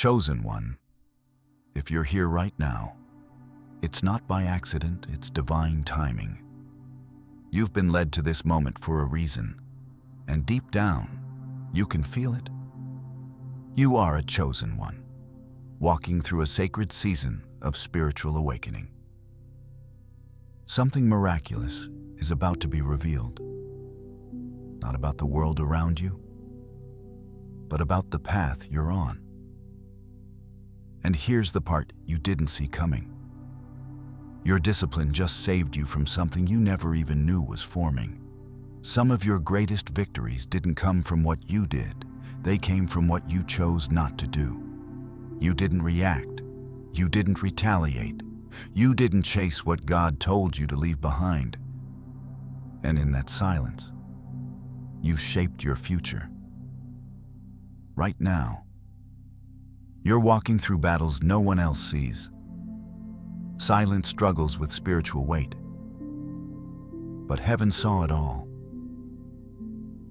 Chosen one, if you're here right now, it's not by accident, it's divine timing. You've been led to this moment for a reason, and deep down, you can feel it. You are a chosen one, walking through a sacred season of spiritual awakening. Something miraculous is about to be revealed, not about the world around you, but about the path you're on. And here's the part you didn't see coming. Your discipline just saved you from something you never even knew was forming. Some of your greatest victories didn't come from what you did. They came from what you chose not to do. You didn't react. You didn't retaliate. You didn't chase what God told you to leave behind. And in that silence, you shaped your future. Right now, you're walking through battles no one else sees. Silent struggles with spiritual weight. But heaven saw it all.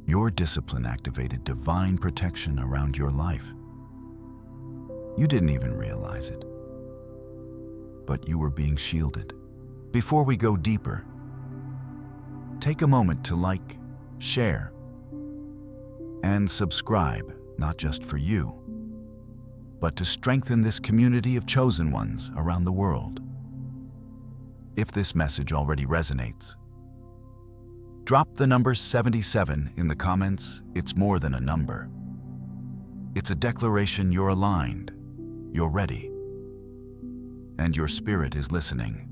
Your discipline activated divine protection around your life. You didn't even realize it, but you were being shielded. Before we go deeper, take a moment to like, share, and subscribe, not just for you, but to strengthen this community of chosen ones around the world. If this message already resonates, drop the number 77 in the comments. It's more than a number. It's a declaration you're aligned, you're ready, and your spirit is listening.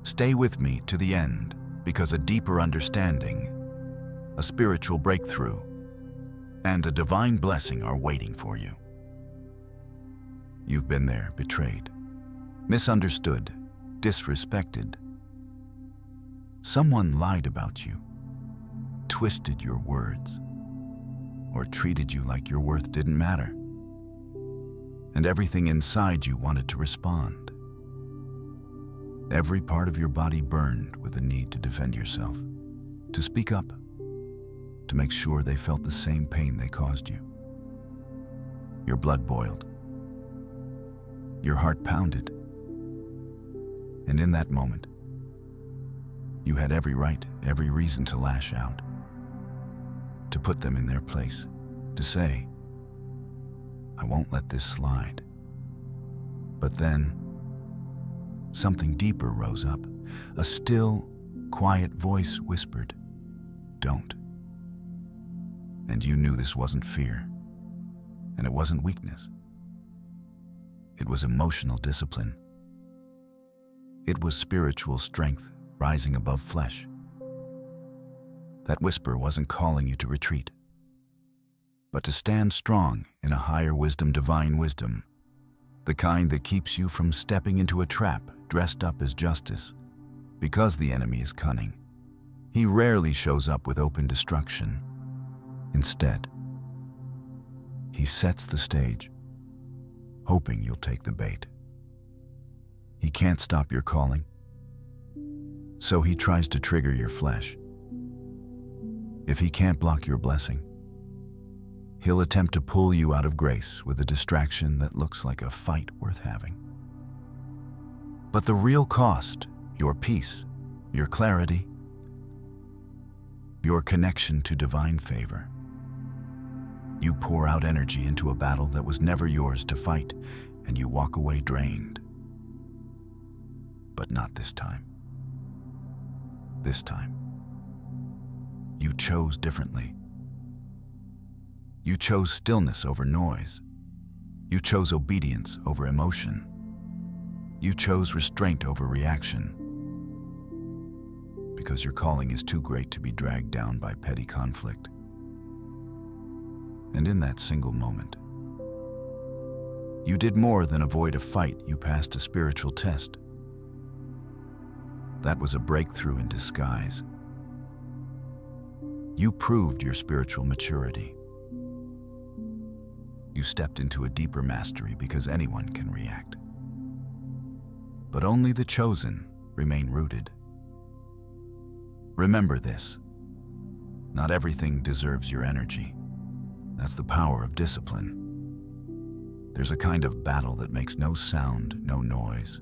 Stay with me to the end, because a deeper understanding, a spiritual breakthrough, and a divine blessing are waiting for you. You've been there, betrayed, misunderstood, disrespected. Someone lied about you, twisted your words, or treated you like your worth didn't matter. And everything inside you wanted to respond. Every part of your body burned with the need to defend yourself, to speak up, to make sure they felt the same pain they caused you. Your blood boiled. Your heart pounded. And in that moment, you had every right, every reason to lash out, to put them in their place, to say, I won't let this slide. But then, something deeper rose up. A still, quiet voice whispered, don't. And you knew this wasn't fear, and it wasn't weakness. It was emotional discipline. It was spiritual strength rising above flesh. That whisper wasn't calling you to retreat, but to stand strong in a higher wisdom, divine wisdom, the kind that keeps you from stepping into a trap dressed up as justice. Because the enemy is cunning, he rarely shows up with open destruction. Instead, he sets the stage, hoping you'll take the bait. He can't stop your calling, so he tries to trigger your flesh. If he can't block your blessing, he'll attempt to pull you out of grace with a distraction that looks like a fight worth having. But the real cost, your peace, your clarity, your connection to divine favor. You pour out energy into a battle that was never yours to fight, and you walk away drained. But not this time. This time, you chose differently. You chose stillness over noise. You chose obedience over emotion. You chose restraint over reaction. Because your calling is too great to be dragged down by petty conflict. And in that single moment, you did more than avoid a fight. You passed a spiritual test. That was a breakthrough in disguise. You proved your spiritual maturity. You stepped into a deeper mastery because anyone can react. But only the chosen remain rooted. Remember this: not everything deserves your energy. That's the power of discipline. There's a kind of battle that makes no sound, no noise,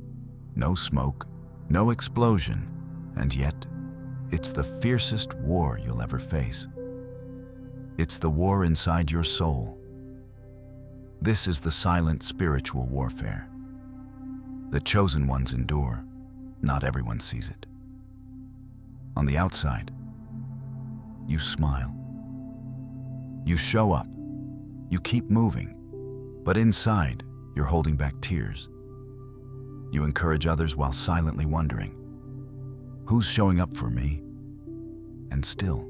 no smoke, no explosion, and yet it's the fiercest war you'll ever face. It's the war inside your soul. This is the silent spiritual warfare. The chosen ones endure. Not everyone sees it. On the outside, you smile. You show up. You keep moving. But inside, you're holding back tears. You encourage others while silently wondering, who's showing up for me? And still,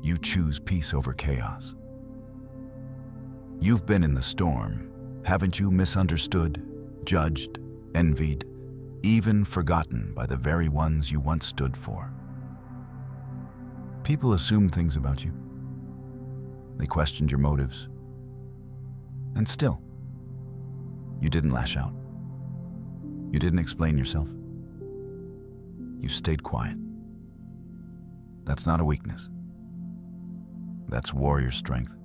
you choose peace over chaos. You've been in the storm, haven't you? Misunderstood, judged, envied, even forgotten by the very ones you once stood for. People assumed things about you. They questioned your motives. And still, you didn't lash out. You didn't explain yourself. You stayed quiet. That's not a weakness. That's warrior strength.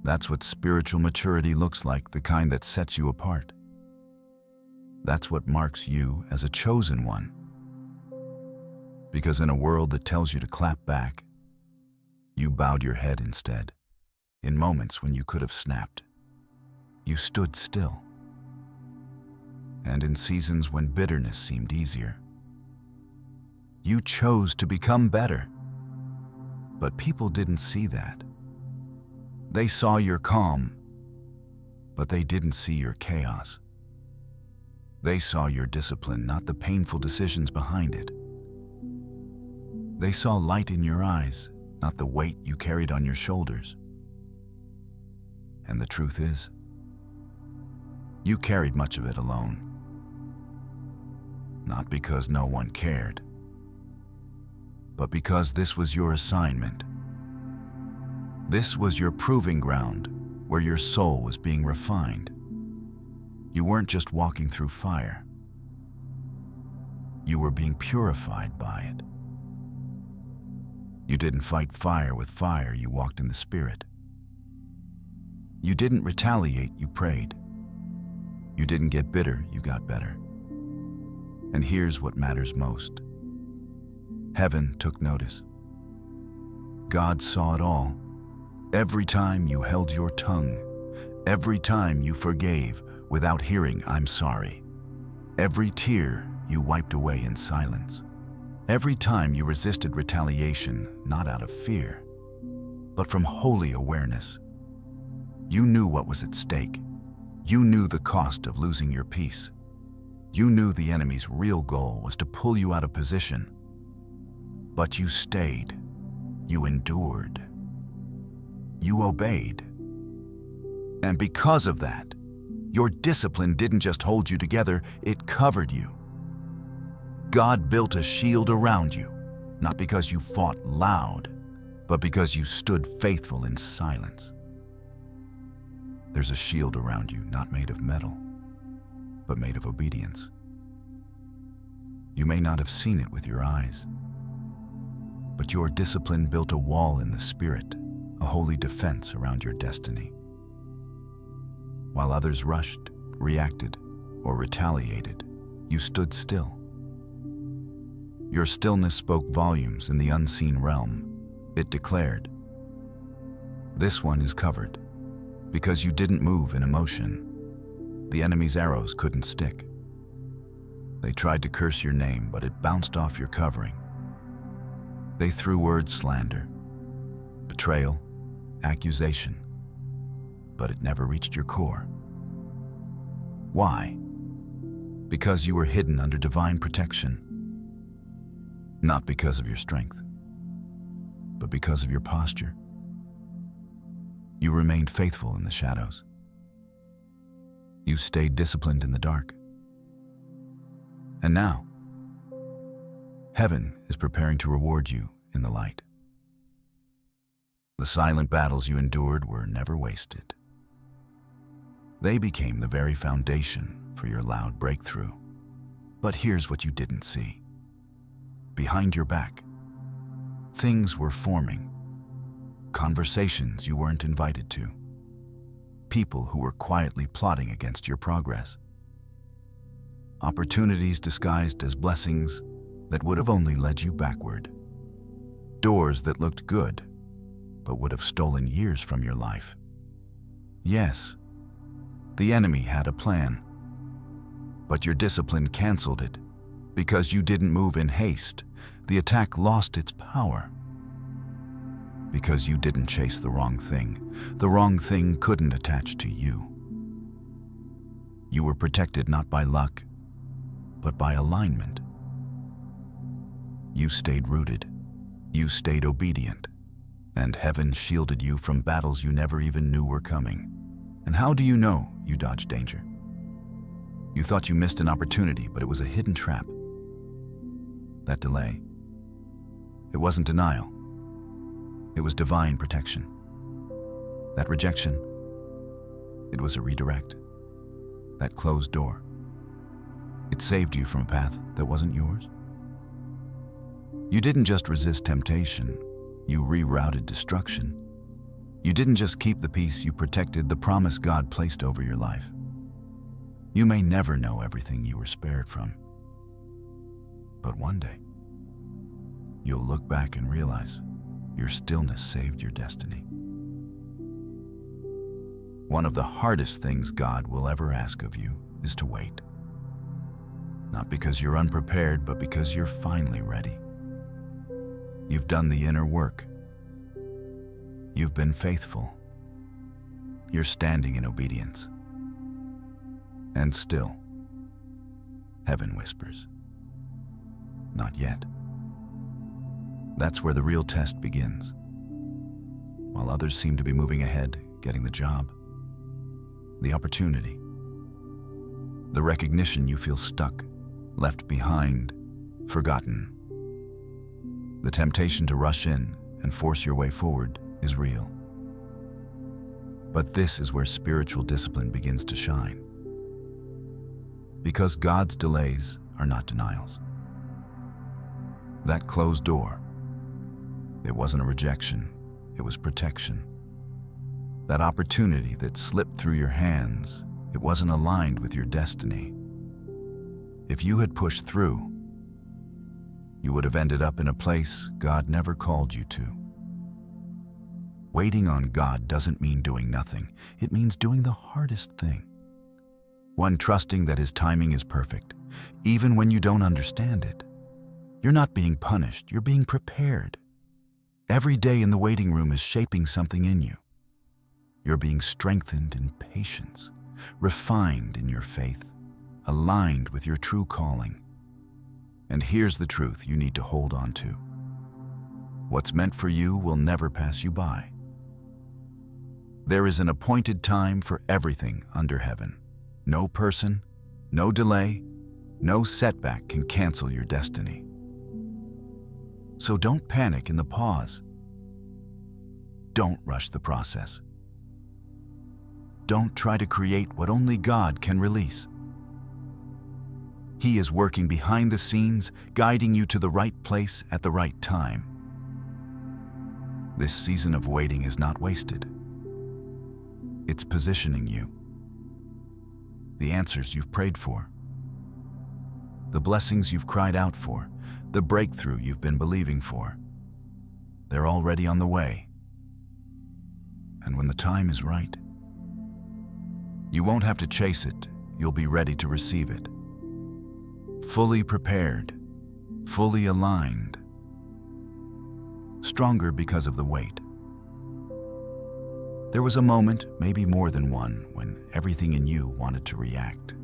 That's what spiritual maturity looks like, the kind that sets you apart. That's what marks you as a chosen one. Because in a world that tells you to clap back, you bowed your head instead. In moments when you could have snapped, you stood still. And in seasons when bitterness seemed easier, you chose to become better. But people didn't see that. They saw your calm, but they didn't see your chaos. They saw your discipline, not the painful decisions behind it. They saw light in your eyes, not the weight you carried on your shoulders. And the truth is, you carried much of it alone. Not because no one cared, but because this was your assignment. This was your proving ground where your soul was being refined. You weren't just walking through fire. You were being purified by it. You didn't fight fire with fire, you walked in the Spirit. You didn't retaliate, you prayed. You didn't get bitter, you got better. And here's what matters most. Heaven took notice. God saw it all. Every time you held your tongue, every time you forgave without hearing "I'm sorry," every tear you wiped away in silence, every time you resisted retaliation, not out of fear, but from holy awareness. You knew what was at stake. You knew the cost of losing your peace. You knew the enemy's real goal was to pull you out of position. But you stayed. You endured. You obeyed. And because of that, your discipline didn't just hold you together, it covered you. God built a shield around you, not because you fought loud, but because you stood faithful in silence. There's a shield around you, not made of metal, but made of obedience. You may not have seen it with your eyes, but your discipline built a wall in the Spirit, a holy defense around your destiny. While others rushed, reacted, or retaliated, you stood still. Your stillness spoke volumes in the unseen realm. It declared, "This one is covered." Because you didn't move in emotion, the enemy's arrows couldn't stick. They tried to curse your name, but it bounced off your covering. They threw words slander, betrayal, accusation, but it never reached your core. Why? Because you were hidden under divine protection. Not because of your strength, but because of your posture. You remained faithful in the shadows. You stayed disciplined in the dark. And now, heaven is preparing to reward you in the light. The silent battles you endured were never wasted. They became the very foundation for your loud breakthrough. But here's what you didn't see. Behind your back, things were forming. Conversations you weren't invited to. people who were quietly plotting against your progress. Opportunities disguised as blessings that would have only led you backward. Doors that looked good, but would have stolen years from your life. Yes, the enemy had a plan, but your discipline canceled it. Because you didn't move in haste, the attack lost its power. Because you didn't chase the wrong thing couldn't attach to you. You were protected not by luck, but by alignment. You stayed rooted, you stayed obedient, and heaven shielded you from battles you never even knew were coming. And how do you know you dodged danger? You thought you missed an opportunity, but it was a hidden trap. That delay, it wasn't denial. It was divine protection. That rejection, it was a redirect. That closed door, it saved you from a path that wasn't yours. You didn't just resist temptation, you rerouted destruction. You didn't just keep the peace, you protected the promise God placed over your life. You may never know everything you were spared from, but one day, you'll look back and realize your stillness saved your destiny. One of the hardest things God will ever ask of you is to wait. Not because you're unprepared, but because you're finally ready. You've done the inner work. You've been faithful. You're standing in obedience. And still, heaven whispers, not yet. That's where the real test begins. While others seem to be moving ahead, getting the job, the opportunity, the recognition you feel stuck, left behind, forgotten. The temptation to rush in and force your way forward is real. But this is where spiritual discipline begins to shine. Because God's delays are not denials. That closed door, it wasn't a rejection, it was protection. That opportunity that slipped through your hands, it wasn't aligned with your destiny. If you had pushed through, you would have ended up in a place God never called you to. Waiting on God doesn't mean doing nothing. It means doing the hardest thing. One trusting that His timing is perfect, even when you don't understand it. You're not being punished, you're being prepared. Every day in the waiting room is shaping something in you. You're being strengthened in patience, refined in your faith, aligned with your true calling. And here's the truth you need to hold on to. What's meant for you will never pass you by. There is an appointed time for everything under heaven. No person, no delay, no setback can cancel your destiny. So don't panic in the pause. Don't rush the process. Don't try to create what only God can release. He is working behind the scenes, guiding you to the right place at the right time. This season of waiting is not wasted. It's positioning you. The answers you've prayed for, the blessings you've cried out for, the breakthrough you've been believing for, they're already on the way. And when the time is right, you won't have to chase it, you'll be ready to receive it. Fully prepared, fully aligned, stronger because of the wait. There was a moment, maybe more than one, when everything in you wanted to react.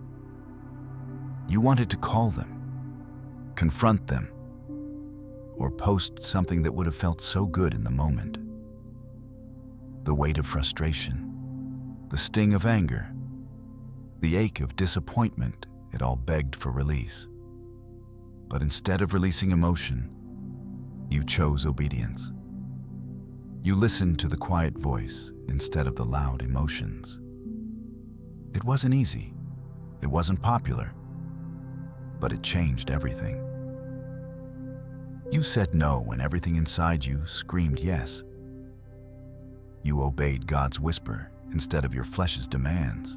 You wanted to call them, confront them, or post something that would have felt so good in the moment. The weight of frustration, the sting of anger, the ache of disappointment, it all begged for release. But instead of releasing emotion, you chose obedience. You listened to the quiet voice instead of the loud emotions. It wasn't easy, it wasn't popular, but it changed everything. You said no when everything inside you screamed yes. You obeyed God's whisper instead of your flesh's demands.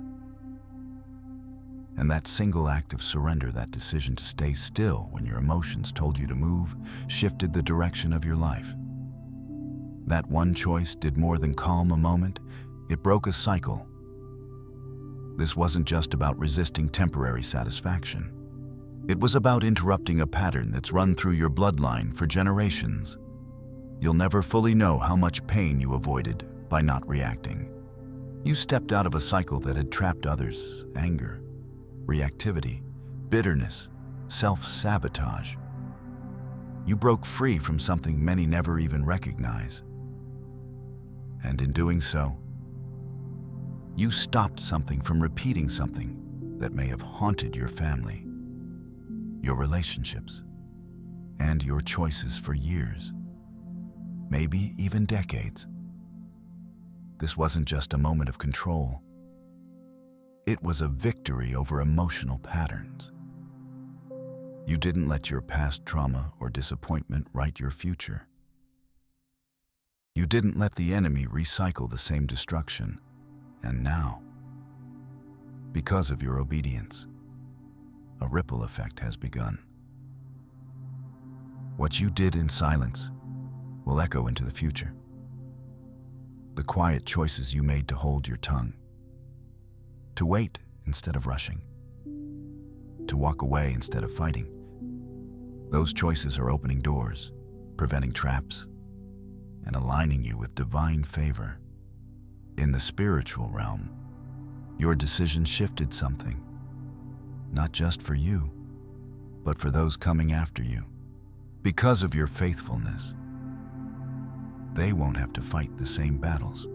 And that single act of surrender, that decision to stay still when your emotions told you to move, shifted the direction of your life. That one choice did more than calm a moment, it broke a cycle. This wasn't just about resisting temporary satisfaction. It was about interrupting a pattern that's run through your bloodline for generations. You'll never fully know how much pain you avoided by not reacting. You stepped out of a cycle that had trapped others: anger, reactivity, bitterness, self-sabotage. You broke free from something many never even recognize. And in doing so, you stopped something from repeating something that may have haunted your family, your relationships, and your choices for years, maybe even decades. This wasn't just a moment of control. It was a victory over emotional patterns. You didn't let your past trauma or disappointment write your future. You didn't let the enemy recycle the same destruction. And now, because of your obedience, a ripple effect has begun. What you did in silence will echo into the future. The quiet choices you made to hold your tongue, to wait instead of rushing, to walk away instead of fighting. Those choices are opening doors, preventing traps, and aligning you with divine favor. In the spiritual realm, your decision shifted something, not just for you, but for those coming after you. Because of your faithfulness, they won't have to fight the same battles.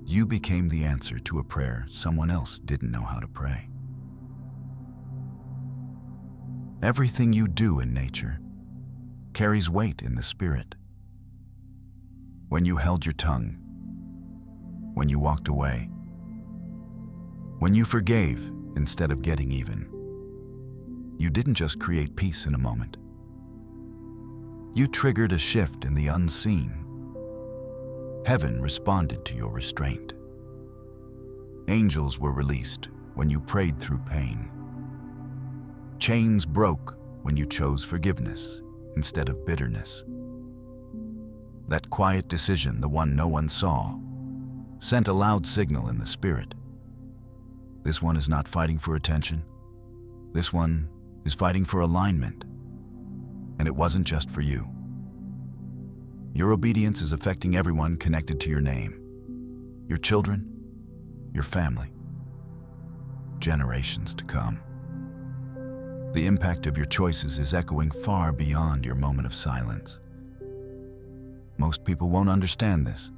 You became the answer to a prayer someone else didn't know how to pray. Everything you do in nature carries weight in the spirit. When you held your tongue, when you walked away, when you forgave instead of getting even, you didn't just create peace in a moment. You triggered a shift in the unseen. Heaven responded to your restraint. Angels were released when you prayed through pain. Chains broke when you chose forgiveness instead of bitterness. That quiet decision, the one no one saw, sent a loud signal in the spirit. This one is not fighting for attention. This one is fighting for alignment. And it wasn't just for you. Your obedience is affecting everyone connected to your name. Your children, your family, generations to come. The impact of your choices is echoing far beyond your moment of silence. Most people won't understand this.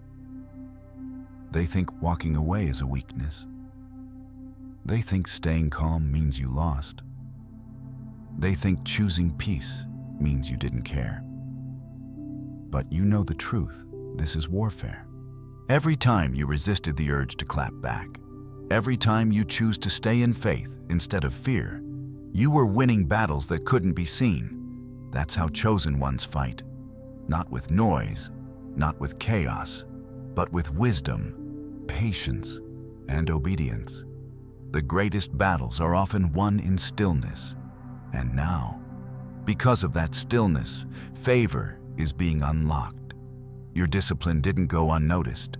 They think walking away is a weakness. They think staying calm means you lost. They think choosing peace means you didn't care. But you know the truth. This is warfare. Every time you resisted the urge to clap back, every time you choose to stay in faith instead of fear, you were winning battles that couldn't be seen. That's how chosen ones fight. Not with noise, not with chaos, but with wisdom, patience, and obedience. The greatest battles are often won in stillness. And now, because of that stillness, favor is being unlocked. Your discipline didn't go unnoticed.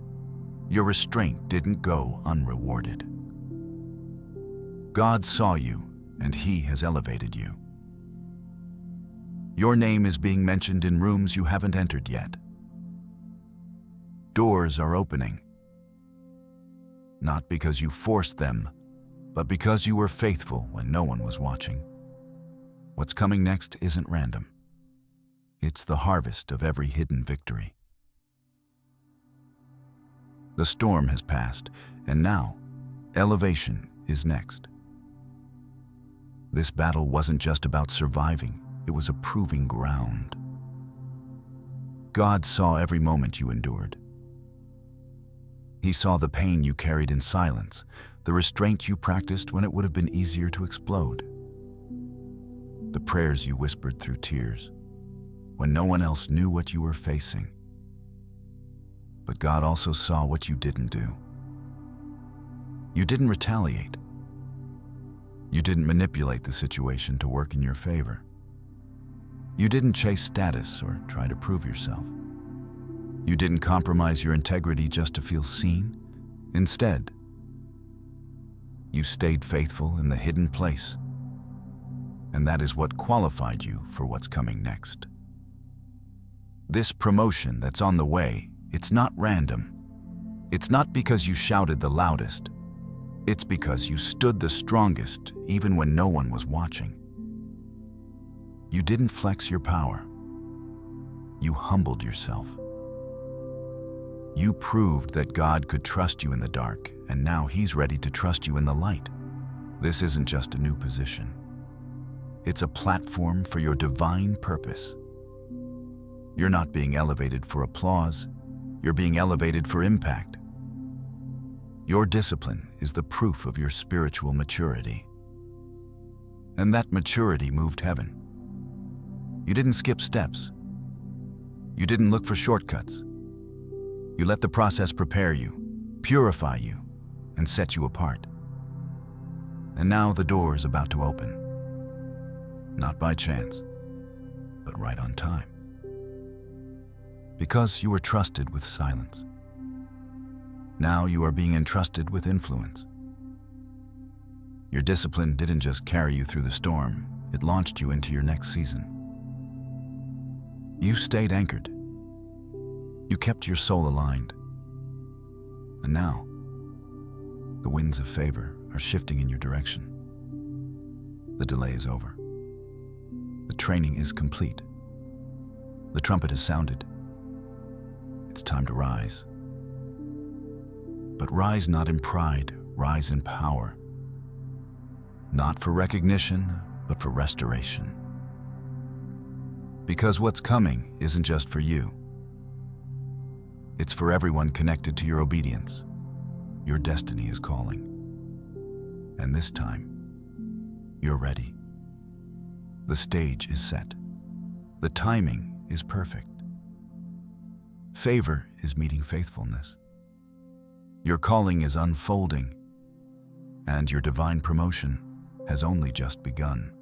Your restraint didn't go unrewarded. God saw you, and He has elevated you. Your name is being mentioned in rooms you haven't entered yet. Doors are opening. Not because you forced them, but because you were faithful when no one was watching. What's coming next isn't random. It's the harvest of every hidden victory. The storm has passed, and now, elevation is next. This battle wasn't just about surviving, it was a proving ground. God saw every moment you endured. He saw the pain you carried in silence, the restraint you practiced when it would have been easier to explode, the prayers you whispered through tears when no one else knew what you were facing. But God also saw what you didn't do. You didn't retaliate. You didn't manipulate the situation to work in your favor. You didn't chase status or try to prove yourself. You didn't compromise your integrity just to feel seen. Instead, you stayed faithful in the hidden place. And that is what qualified you for what's coming next. This promotion that's on the way, it's not random. It's not because you shouted the loudest. It's because you stood the strongest even when no one was watching. You didn't flex your power. You humbled yourself. You proved that God could trust you in the dark, and now He's ready to trust you in the light. This isn't just a new position. It's a platform for your divine purpose. You're not being elevated for applause. You're being elevated for impact. Your discipline is the proof of your spiritual maturity. And that maturity moved heaven. You didn't skip steps. You didn't look for shortcuts. You let the process prepare you, purify you, and set you apart. And now the door is about to open. Not by chance, but right on time. Because you were trusted with silence. Now you are being entrusted with influence. Your discipline didn't just carry you through the storm, it launched you into your next season. You stayed anchored. You kept your soul aligned. And now, the winds of favor are shifting in your direction. The delay is over. The training is complete. The trumpet has sounded. It's time to rise. But rise not in pride, rise in power. Not for recognition, but for restoration. Because what's coming isn't just for you. It's for everyone connected to your obedience. Your destiny is calling. And this time, you're ready. The stage is set. The timing is perfect. Favor is meeting faithfulness. Your calling is unfolding, and your divine promotion has only just begun.